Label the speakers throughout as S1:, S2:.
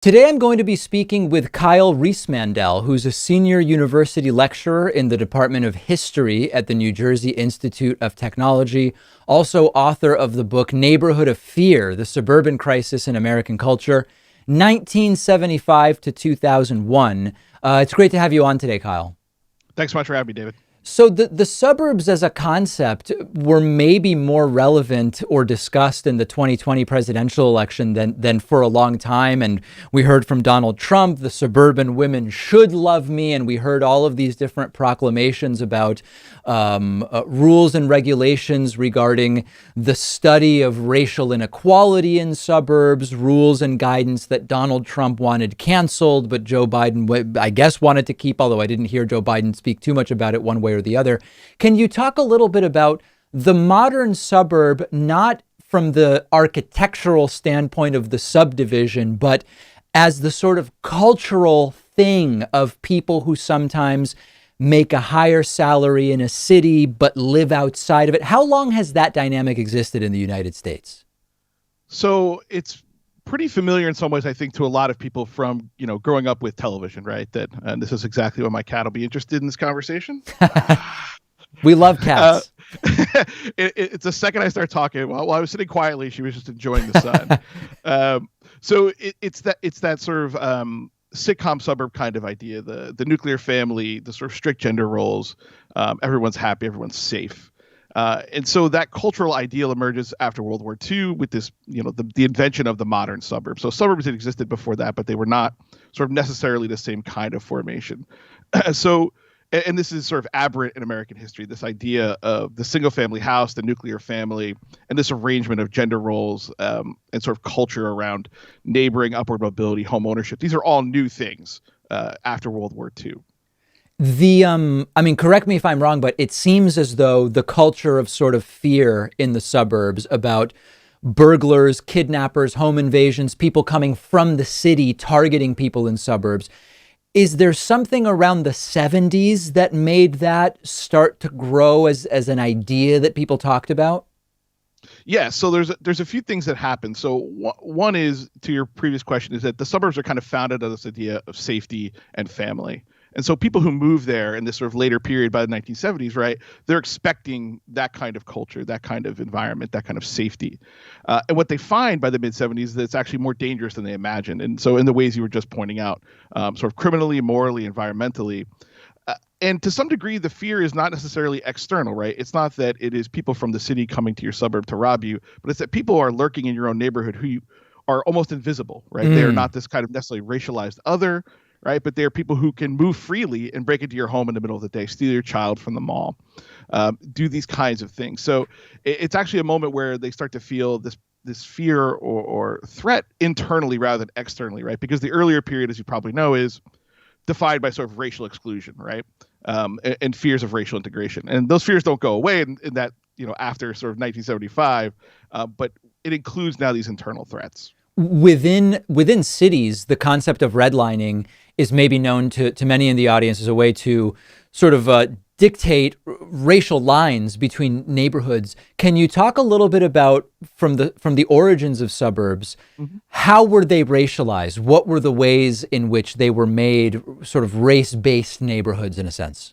S1: Today I'm going to be speaking with Kyle Riismandel, who's a senior university lecturer in the Department of History at the New Jersey Institute of Technology, also author of the book Neighborhood of Fear: The Suburban Crisis in American Culture, 1975 to 2001. It's great to have you on today, Kyle.
S2: Thanks so much for having me, David.
S1: So the suburbs as a concept were maybe more relevant or discussed in the 2020 presidential election than for a long time. And we heard from Donald Trump, the suburban women should love me. And we heard all of these different proclamations about rules and regulations regarding the study of racial inequality in suburbs, rules and guidance that Donald Trump wanted canceled, but Joe Biden, I guess, wanted to keep, although I didn't hear Joe Biden speak too much about it one way or the other. Can you talk a little bit about the modern suburb, not from the architectural standpoint of the subdivision, but as the sort of cultural thing of people who sometimes make a higher salary in a city but live outside of it? How long has that dynamic existed in the United States?
S2: So it's pretty familiar in some ways, I think, to a lot of people from, growing up with television, right? And this is exactly what my cat will be interested in this conversation.
S1: We love cats.
S2: It's the second I start talking. While I was sitting quietly, she was just enjoying the sun. So it's that sort of sitcom suburb kind of idea, the nuclear family, the sort of strict gender roles. Everyone's happy, everyone's safe. And so that cultural ideal emerges after World War II with this, the invention of the modern suburb. So suburbs had existed before that, but they were not sort of necessarily the same kind of formation. And this is sort of aberrant in American history, this idea of the single family house, the nuclear family, and this arrangement of gender roles and sort of culture around neighboring, upward mobility, home ownership. These are all new things after World War II.
S1: Correct me if I'm wrong, but it seems as though the culture of sort of fear in the suburbs about burglars, kidnappers, home invasions, people coming from the city, targeting people in suburbs. Is there something around the 70s that made that start to grow as an idea that people talked about?
S2: Yeah, so there's a few things that happen. So one is, to your previous question, is that the suburbs are kind of founded on this idea of safety and family. And so people who move there in this sort of later period by the 1970s, right, they're expecting that kind of culture, that kind of environment, that kind of safety. And what they find by the mid-70s is that it's actually more dangerous than they imagined. And so in the ways you were just pointing out, sort of criminally, morally, environmentally. And to some degree, the fear is not necessarily external, right? It's not that it is people from the city coming to your suburb to rob you, but it's that people are lurking in your own neighborhood who are almost invisible, right? They are not this kind of necessarily racialized other, right? But they're people who can move freely and break into your home in the middle of the day, steal your child from the mall, do these kinds of things. So it's actually a moment where they start to feel this fear or threat internally rather than externally, right? Because the earlier period, as you probably know, is defined by sort of racial exclusion, right? And fears of racial integration. And those fears don't go away in that, after sort of 1975, but it includes now these internal threats.
S1: Within cities, the concept of redlining is maybe known to many in the audience as a way to sort of dictate racial lines between neighborhoods. Can you talk a little bit about from the origins of suburbs? Mm-hmm. How were they racialized? What were the ways in which they were made sort of race-based neighborhoods in a sense?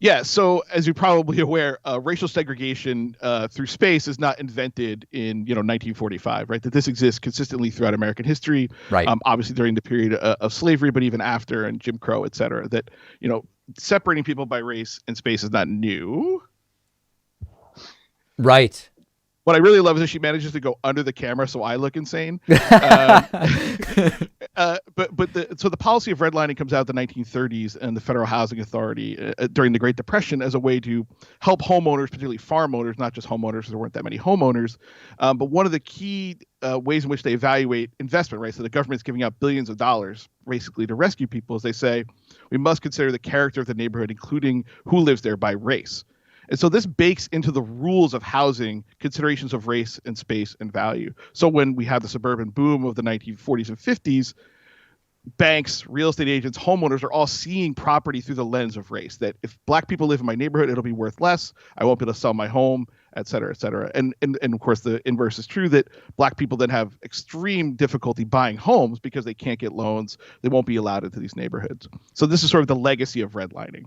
S2: Yeah, so as you're probably aware, racial segregation through space is not invented in 1945, right? That this exists consistently throughout American history,
S1: right?
S2: Obviously during the period of slavery, but even after, and Jim Crow, et cetera. That separating people by race and space is not new,
S1: right?
S2: What I really love is that she manages to go under the camera so I look insane. So the policy of redlining comes out in the 1930s and the Federal Housing Authority during the Great Depression as a way to help homeowners, particularly farm owners, not just homeowners, because there weren't that many homeowners. But one of the key ways in which they evaluate investment, right? So the government's giving out billions of dollars basically to rescue people, is they say, we must consider the character of the neighborhood, including who lives there, by race. And so this bakes into the rules of housing considerations of race and space and value. So when we have the suburban boom of the 1940s and 50s, banks, real estate agents, homeowners are all seeing property through the lens of race. That if black people live in my neighborhood, it'll be worth less. I won't be able to sell my home, et cetera, et cetera. And of course, the inverse is true, that black people then have extreme difficulty buying homes because they can't get loans. They won't be allowed into these neighborhoods. So this is sort of the legacy of redlining.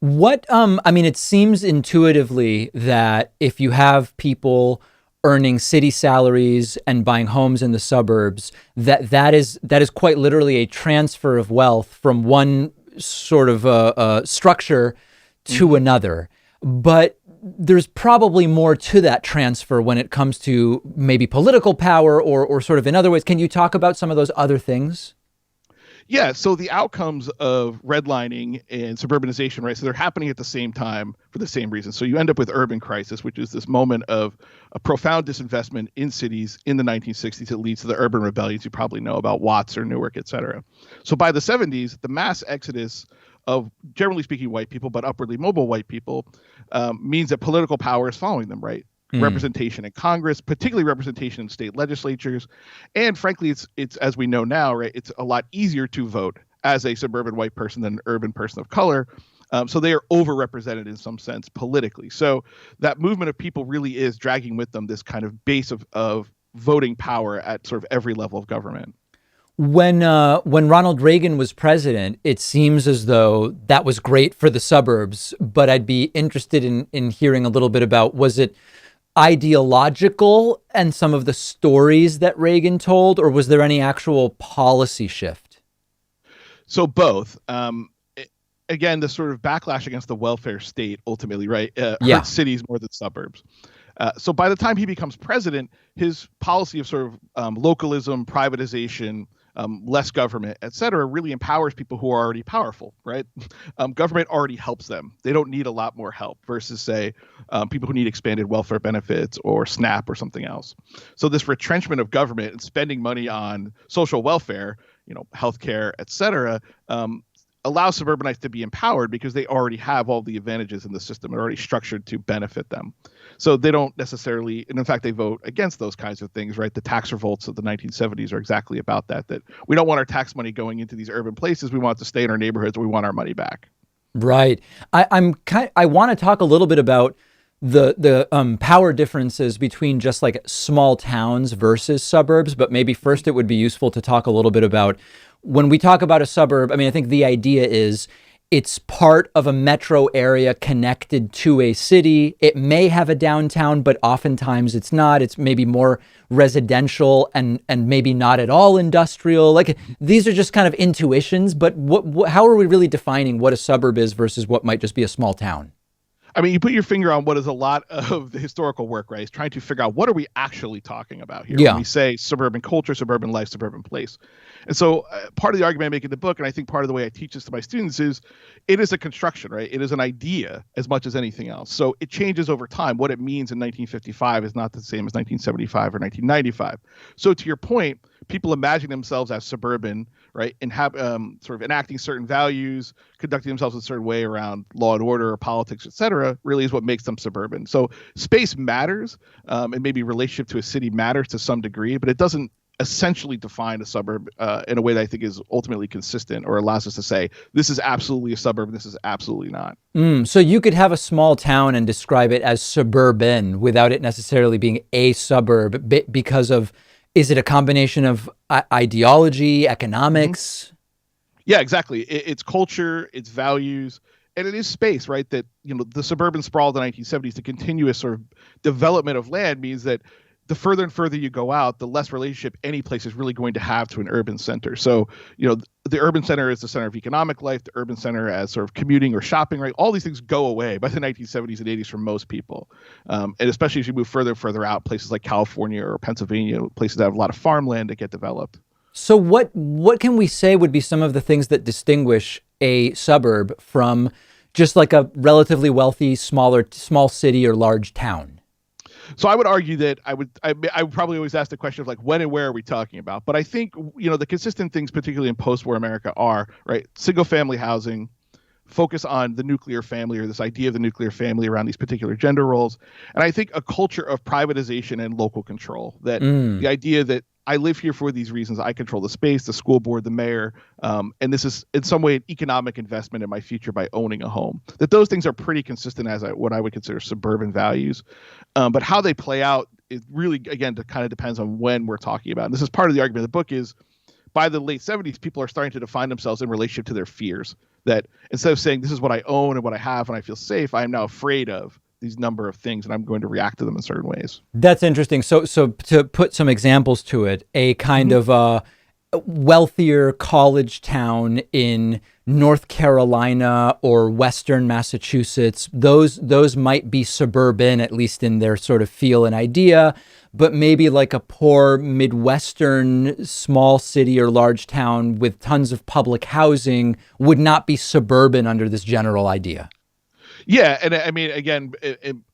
S1: I mean, it seems intuitively that if you have people earning city salaries and buying homes in the suburbs, that is quite literally a transfer of wealth from one sort of structure to another. But there's probably more to that transfer when it comes to maybe political power or sort of in other ways. Can you talk about some of those other things?
S2: Yeah, so the outcomes of redlining and suburbanization, right? So they're happening at the same time for the same reason. So you end up with urban crisis, which is this moment of a profound disinvestment in cities in the 1960s. It leads to the urban rebellions you probably know about, Watts or Newark, et cetera. So by the 70s, the mass exodus of, generally speaking, white people, but upwardly mobile white people, means that political power is following them, right? Representation in Congress, particularly representation in state legislatures. And frankly, it's as we know now, right, it's a lot easier to vote as a suburban white person than an urban person of color. So they are overrepresented in some sense politically. So that movement of people really is dragging with them this kind of base of voting power at sort of every level of government.
S1: When Ronald Reagan was president, it seems as though that was great for the suburbs, but I'd be interested in hearing a little bit about, was it ideological and some of the stories that Reagan told, or was there any actual policy shift?
S2: So both. Again, the sort of backlash against the welfare state ultimately, right, hurts cities more than suburbs. So by the time he becomes president, his policy of sort of localism, privatization, less government, et cetera, really empowers people who are already powerful, right? Government already helps them. They don't need a lot more help versus, say, people who need expanded welfare benefits or SNAP or something else. So this retrenchment of government and spending money on social welfare, healthcare, et cetera, allows suburbanites to be empowered because they already have all the advantages in the system. They're already structured to benefit them. So they don't necessarily, and in fact, they vote against those kinds of things, right? The tax revolts of the 1970s are exactly about that we don't want our tax money going into these urban places. We want it to stay in our neighborhoods. We want our money back.
S1: Right. I want to talk a little bit about the power differences between just like small towns versus suburbs, but maybe first it would be useful to talk a little bit about when we talk about a suburb. I mean, I think the idea is it's part of a metro area connected to a city. It may have a downtown, but oftentimes it's not. It's maybe more residential and maybe not at all industrial. Like, these are just kind of intuitions, but how are we really defining what a suburb is versus what might just be a small town?
S2: I mean, you put your finger on what is a lot of the historical work, right? Is trying to figure out what are we actually talking about here when we say suburban culture, suburban life, suburban place. And so part of the argument I make in the book, and I think part of the way I teach this to my students, is it is a construction, right? It is an idea as much as anything else. So it changes over time. What it means in 1955 is not the same as 1975 or 1995. So to your point, people imagine themselves as suburban, right, and have sort of enacting certain values, conducting themselves in a certain way around law and order or politics, et cetera, really is what makes them suburban. So space matters, and maybe relationship to a city matters to some degree, but it doesn't essentially define a suburb in a way that I think is ultimately consistent or allows us to say this is absolutely a suburb and this is absolutely not.
S1: So you could have a small town and describe it as suburban without it necessarily being a suburb because of, is it a combination of ideology, economics?
S2: Yeah, exactly. It's culture, it's values, and it is space, right? That, the suburban sprawl of the 1970s, the continuous sort of development of land means that the further and further you go out, the less relationship any place is really going to have to an urban center. So, the urban center is the center of economic life, the urban center as sort of commuting or shopping, right? All these things go away by the 1970s and 80s for most people. And especially as you move further and further out, places like California or Pennsylvania, places that have a lot of farmland that get developed.
S1: So what can we say would be some of the things that distinguish a suburb from just like a relatively wealthy, small city or large town?
S2: So I would argue that I would probably always ask the question of like, when and where are we talking about? But I think, the consistent things, particularly in post-war America, are, right, single family housing, focus on the nuclear family or this idea of the nuclear family around these particular gender roles. And I think a culture of privatization and local control, that the idea that I live here for these reasons. I control the space, the school board, the mayor, and this is in some way an economic investment in my future by owning a home. That those things are pretty consistent as what I would consider suburban values, but how they play out is really, again, kind of depends on when we're talking about. And this is part of the argument of the book is by the late 70s, people are starting to define themselves in relationship to their fears. That instead of saying this is what I own and what I have and I feel safe, I am now afraid of these number of things and I'm going to react to them in certain ways.
S1: That's interesting. So to put some examples to it, a kind of wealthier college town in North Carolina or Western Massachusetts, those might be suburban, at least in their sort of feel and idea, but maybe like a poor Midwestern small city or large town with tons of public housing would not be suburban under this general idea.
S2: Yeah, and I mean, again,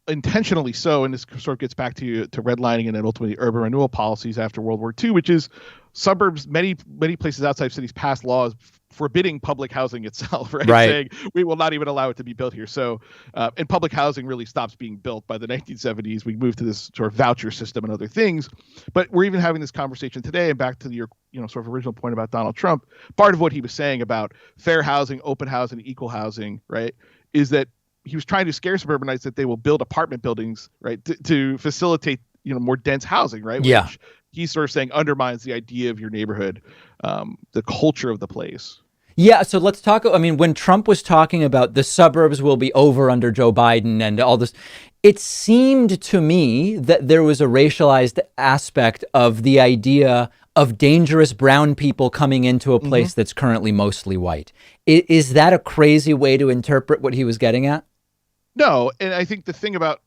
S2: intentionally so, and this sort of gets back to redlining and then ultimately urban renewal policies after World War II, which is suburbs. Many places outside cities passed laws forbidding public housing itself, right? Saying we will not even allow it to be built here. So, and public housing really stops being built by the 1970s. We moved to this sort of voucher system and other things, but we're even having this conversation today. And back to your sort of original point about Donald Trump, part of what he was saying about fair housing, open housing, equal housing, right, is that he was trying to scare suburbanites that they will build apartment buildings, right, to facilitate, more dense housing, right?
S1: Yeah.
S2: Which he's sort of saying undermines the idea of your neighborhood, the culture of the place.
S1: Yeah. So let's talk. I mean, when Trump was talking about the suburbs will be over under Joe Biden and all this, it seemed to me that there was a racialized aspect of the idea of dangerous brown people coming into a place that's currently mostly white. Is that a crazy way to interpret what he was getting at?
S2: No, and I think the thing about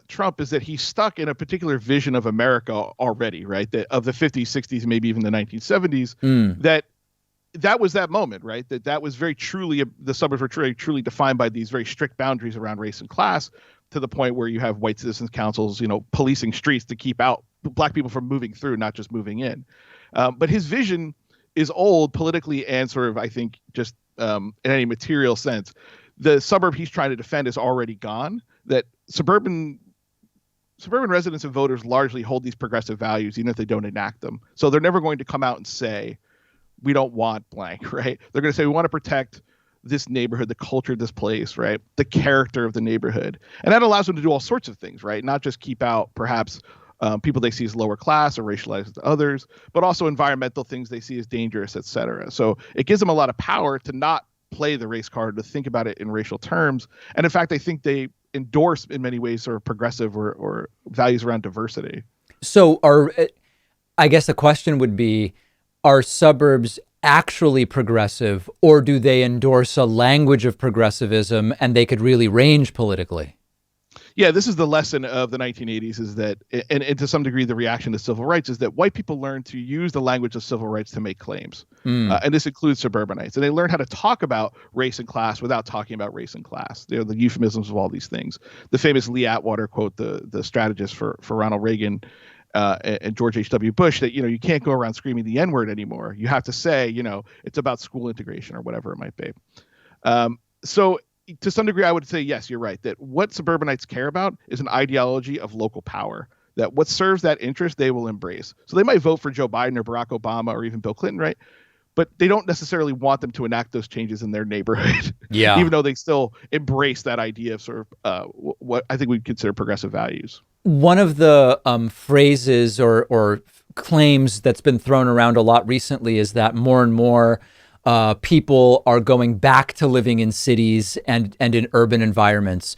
S2: Trump is that he's stuck in a particular vision of America already, right? That of the 50s, 60s, maybe even the 1970s, that was that moment, right? That was very truly, the suburbs were truly defined by these very strict boundaries around race and class, to the point where you have white citizens councils, policing streets to keep out black people from moving through, not just moving in. But his vision is old politically and sort of, I think, just in any material sense. The suburb he's trying to defend is already gone. That suburban residents and voters largely hold these progressive values, even if they don't enact them. So they're never going to come out and say, we don't want blank, right? They're going to say, we want to protect this neighborhood, the culture of this place, right? The character of the neighborhood. And that allows them to do all sorts of things, right? Not just keep out perhaps people they see as lower class or racialized to others, but also environmental things they see as dangerous, et cetera. So it gives them a lot of power to not play the race card, to think about it in racial terms. And in fact, I think they endorse in many ways sort of progressive or values around diversity.
S1: So I guess the question would be, are suburbs actually progressive, or do they endorse a language of progressivism and they could really range politically?
S2: Yeah, this is the lesson of the 1980s, is that, and to some degree the reaction to civil rights, is that white people learn to use the language of civil rights to make claims. And this includes suburbanites. And they learn how to talk about race and class without talking about race and class. The euphemisms of all these things. The famous Lee Atwater quote, the strategist for Ronald Reagan and George H.W. Bush, that, you can't go around screaming the N-word anymore. You have to say, it's about school integration or whatever it might be. So to some degree, I would say, yes, you're right, that what suburbanites care about is an ideology of local power, that what serves that interest, they will embrace. So they might vote for Joe Biden or Barack Obama or even Bill Clinton, right? But they don't necessarily want them to enact those changes in their neighborhood, even though they still embrace that idea of sort of what I think we'd consider progressive values.
S1: One of the phrases or claims that's been thrown around a lot recently is that more and more people are going back to living in cities and in urban environments.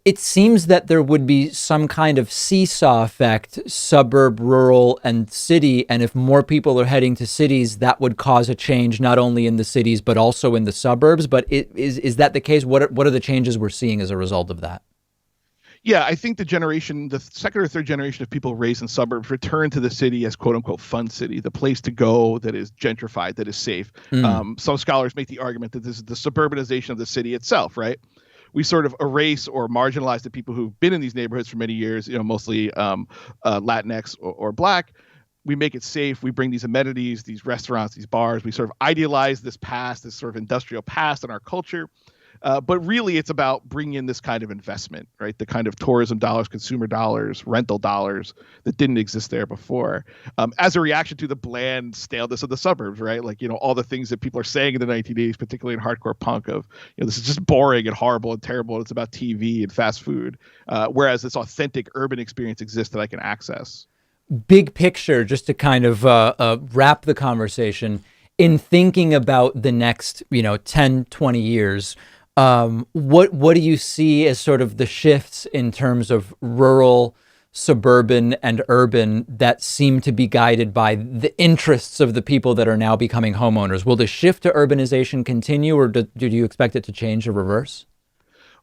S1: It seems that there would be some kind of seesaw effect, suburb, rural, and city. And if more people are heading to cities, that would cause a change not only in the cities, but also in the suburbs. But is that the case? What are the changes we're seeing as a result of that?
S2: Yeah, I think the second or third generation of people raised in suburbs return to the city as quote unquote fun city, the place to go that is gentrified, that is safe. Some scholars make the argument that this is the suburbanization of the city itself, right? We sort of erase or marginalize the people who've been in these neighborhoods for many years, mostly Latinx or Black. We make it safe. We bring these amenities, these restaurants, these bars. We sort of idealize this past, this sort of industrial past in our culture. But really, it's about bringing in this kind of investment, right? The kind of tourism dollars, consumer dollars, rental dollars that didn't exist there before, as a reaction to the bland staleness of the suburbs, right? Like, all the things that people are saying in the 1980s, particularly in hardcore punk, of, this is just boring and horrible and terrible. And it's about TV and fast food, whereas this authentic urban experience exists that I can access.
S1: Big picture, just to kind of wrap the conversation, in thinking about the next, 10, 20 years, what do you see as sort of the shifts in terms of rural, suburban, and urban that seem to be guided by the interests of the people that are now becoming homeowners? Will the shift to urbanization continue, or do you expect it to change or reverse?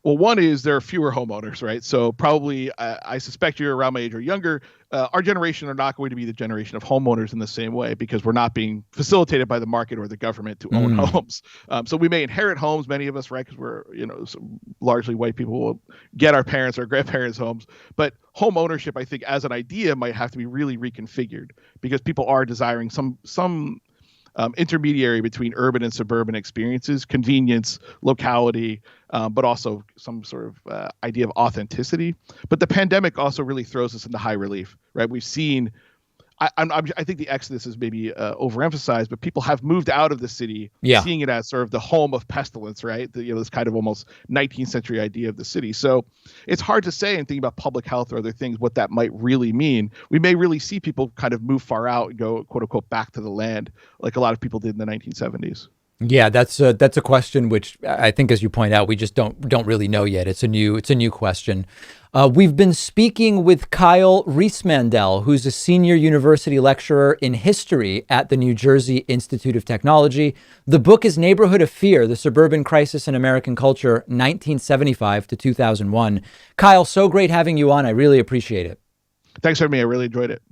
S2: Well, one is there are fewer homeowners, right? So probably, I suspect you're around my age or younger. Our generation are not going to be the generation of homeowners in the same way, because we're not being facilitated by the market or the government to own homes. So we may inherit homes, many of us, right? Because we're, largely white people will get our parents or grandparents' homes. But home ownership, I think, as an idea, might have to be really reconfigured, because people are desiring some intermediary between urban and suburban experiences, convenience, locality, but also some sort of idea of authenticity. But the pandemic also really throws us into high relief, right? We've seen, I think the exodus is maybe overemphasized, but people have moved out of the city, seeing it as sort of the home of pestilence, right? This kind of almost 19th century idea of the city. So it's hard to say, and thinking about public health or other things, what that might really mean. We may really see people kind of move far out and go, quote unquote, back to the land, like a lot of people did in the 1970s.
S1: Yeah, that's a question which I think, as you point out, we just don't really know yet. It's a new question. We've been speaking with Kyle Riismandel, who's a senior university lecturer in history at the New Jersey Institute of Technology. The book is Neighborhood of Fear: The Suburban Crisis in American Culture, 1975 to 2001. Kyle, so great having you on. I really appreciate it.
S2: Thanks for having me. I really enjoyed it.